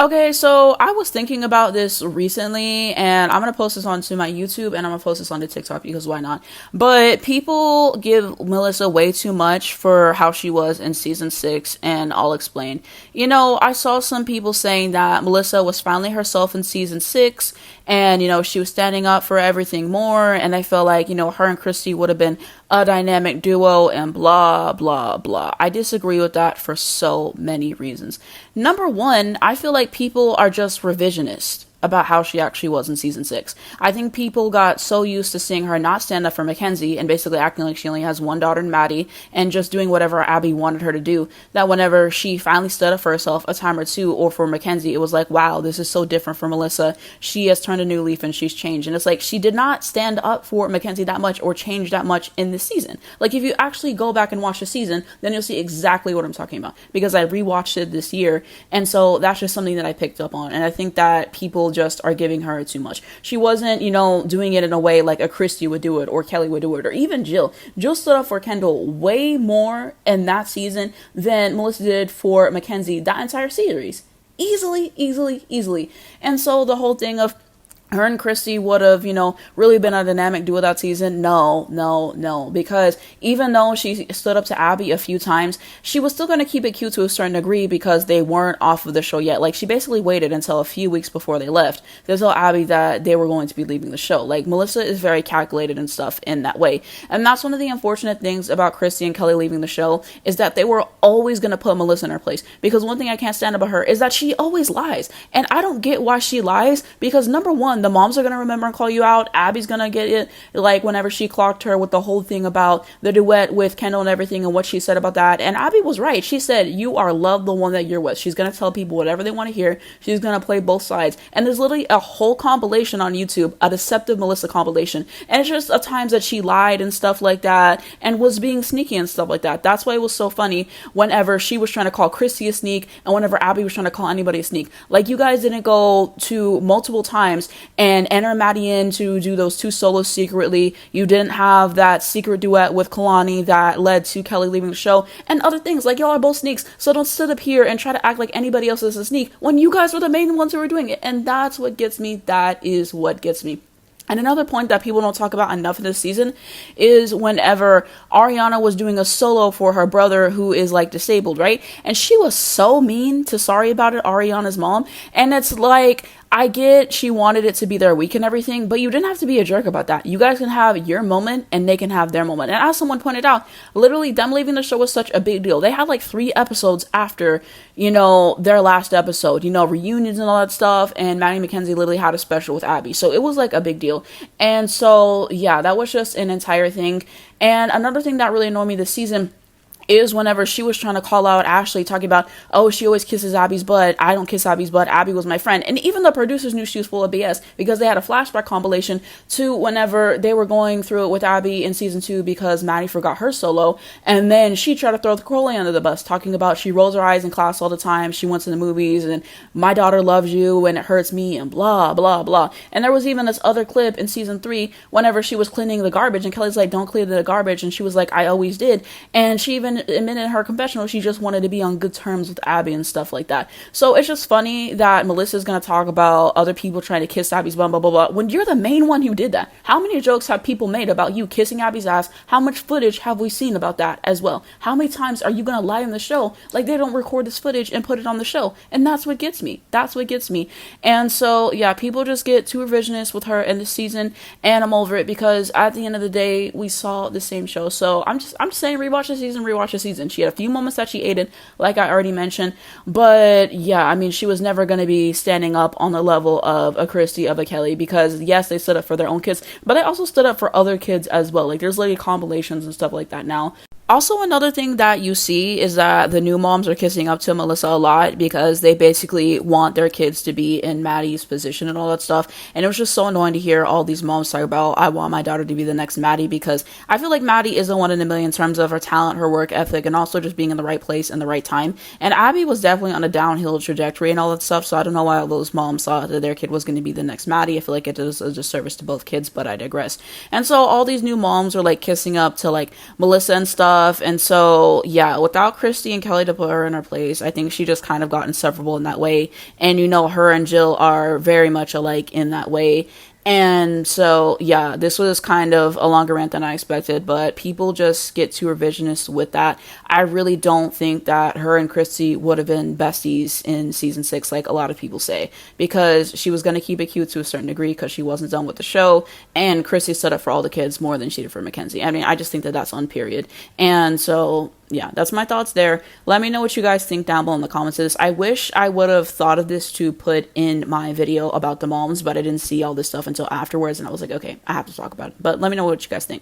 Okay, so I was thinking about this recently, and I'm gonna post this onto my YouTube, and I'm gonna post this onto TikTok because why not? But people give Melissa way too much for how she was in season 6, and I'll explain. I saw some people saying that Melissa was finally herself in season 6, and she was standing up for everything more, and I felt like her and Christy would have been a dynamic duo, and blah blah blah. I disagree with that for so many reasons. Number one, I feel like people are just revisionist about how she actually was in season 6. I think people got so used to seeing her not stand up for Mackenzie and basically acting like she only has one daughter in Maddie and just doing whatever Abby wanted her to do, that whenever she finally stood up for herself a time or two, or for Mackenzie, it was like, wow, this is so different from Melissa. She has turned a new leaf and she's changed. And it's like, she did not stand up for Mackenzie that much or change that much in this season. Like, if you actually go back and watch the season, then you'll see exactly what I'm talking about, because I rewatched it this year, and so that's just something that I picked up on. And I think that people just are giving her too much. She wasn't, doing it in a way like a Christy would do it, or Kelly would do it, or even Jill. Jill stood up for Kendall way more in that season than Melissa did for Mackenzie that entire series. Easily. And so the whole thing of her and Christy would have, really been a dynamic duo that season. No. Because even though she stood up to Abby a few times, she was still going to keep it cute to a certain degree because they weren't off of the show yet. Like, she basically waited until a few weeks before they left to tell Abby that they were going to be leaving the show. Like, Melissa is very calculated and stuff in that way. And that's one of the unfortunate things about Christy and Kelly leaving the show, is that they were always going to put Melissa in her place. Because one thing I can't stand about her is that she always lies. And I don't get why she lies, because number one, the moms are going to remember and call you out. Abby's going to get it, like whenever she clocked her with the whole thing about the duet with Kendall and everything and what she said about that. And Abby was right. She said, you are loved the one that you're with. She's going to tell people whatever they want to hear. She's going to play both sides. And there's literally a whole compilation on YouTube, a deceptive Melissa compilation. And it's just at times that she lied and stuff like that and was being sneaky and stuff like that. That's why it was so funny whenever she was trying to call Christy a sneak and whenever Abby was trying to call anybody a sneak. Like, you guys didn't go to multiple times and enter Maddie in to do those 2 solos secretly. You didn't have that secret duet with Kalani that led to Kelly leaving the show and other things. Like, y'all are both sneaks, so don't sit up here and try to act like anybody else is a sneak when you guys were the main ones who were doing it. And that's what gets me. That is what gets me. And another point that people don't talk about enough in this season is whenever Ariana was doing a solo for her brother who is like disabled, right? And she was so mean to Sorry About It, Ariana's mom. And it's like, I get she wanted it to be their week and everything, but you didn't have to be a jerk about that. You guys can have your moment and they can have their moment. And as someone pointed out, literally them leaving the show was such a big deal. They had like 3 episodes after, their last episode, reunions and all that stuff. And Maddie and Mackenzie literally had a special with Abby. So it was like a big deal. And so, yeah, that was just an entire thing. And another thing that really annoyed me this season is whenever she was trying to call out Ashley, talking about, oh, she always kisses Abby's butt. I don't kiss Abby's butt. Abby was my friend. And even the producers knew she was full of BS because they had a flashback compilation to whenever they were going through it with Abby in season 2 because Maddie forgot her solo. And then she tried to throw the Crowley under the bus, talking about she rolls her eyes in class all the time. She went to the movies and my daughter loves you and it hurts me and blah, blah, blah. And there was even this other clip in season 3 whenever she was cleaning the garbage and Kelly's like, don't clean the garbage. And she was like, I always did. And she even admitted in her confessional she just wanted to be on good terms with Abby and stuff like that. So it's just funny that Melissa's gonna talk about other people trying to kiss Abby's bum, blah blah blah, when you're the main one who did that. How many jokes have people made about you kissing Abby's ass? How much footage have we seen about that as well? How many times are you gonna lie on the show like they don't record this footage and put it on the show? And that's what gets me. And so yeah, people just get too revisionist with her in this season, and I'm over it because at the end of the day we saw the same show. So I'm just saying, rewatch the season. She had a few moments that she aided, like I already mentioned, but yeah, I mean, she was never going to be standing up on the level of a Christy, of a Kelly, because yes, they stood up for their own kids, but they also stood up for other kids as well. Like, there's like compilations and stuff like that now. Also, another thing that you see is that the new moms are kissing up to Melissa a lot because they basically want their kids to be in Maddie's position and all that stuff. And it was just so annoying to hear all these moms talk about, I want my daughter to be the next Maddie, because I feel like Maddie is the one in a million in terms of her talent, her work ethic, and also just being in the right place and the right time. And Abby was definitely on a downhill trajectory and all that stuff. So I don't know why all those moms thought that their kid was going to be the next Maddie. I feel like it does a disservice to both kids, but I digress. And so all these new moms are like kissing up to like Melissa and stuff. stuff. And so, yeah, without Christy and Kelly to put her in her place, I think she just kind of got insufferable in that way. And, you know, her and Jill are very much alike in that way. And so, yeah, this was kind of a longer rant than I expected, but people just get too revisionist with that. I really don't think that her and Christy would have been besties in season 6, like a lot of people say, because she was going to keep it cute to a certain degree because she wasn't done with the show, and Christy stood up for all the kids more than she did for Mackenzie. I mean, I just think that that's on period. And so, yeah, that's my thoughts there. Let me know what you guys think down below in the comments of this. I wish I would have thought of this to put in my video about the moms, but I didn't see all this stuff until afterwards, and I was like, okay, I have to talk about it. But let me know what you guys think.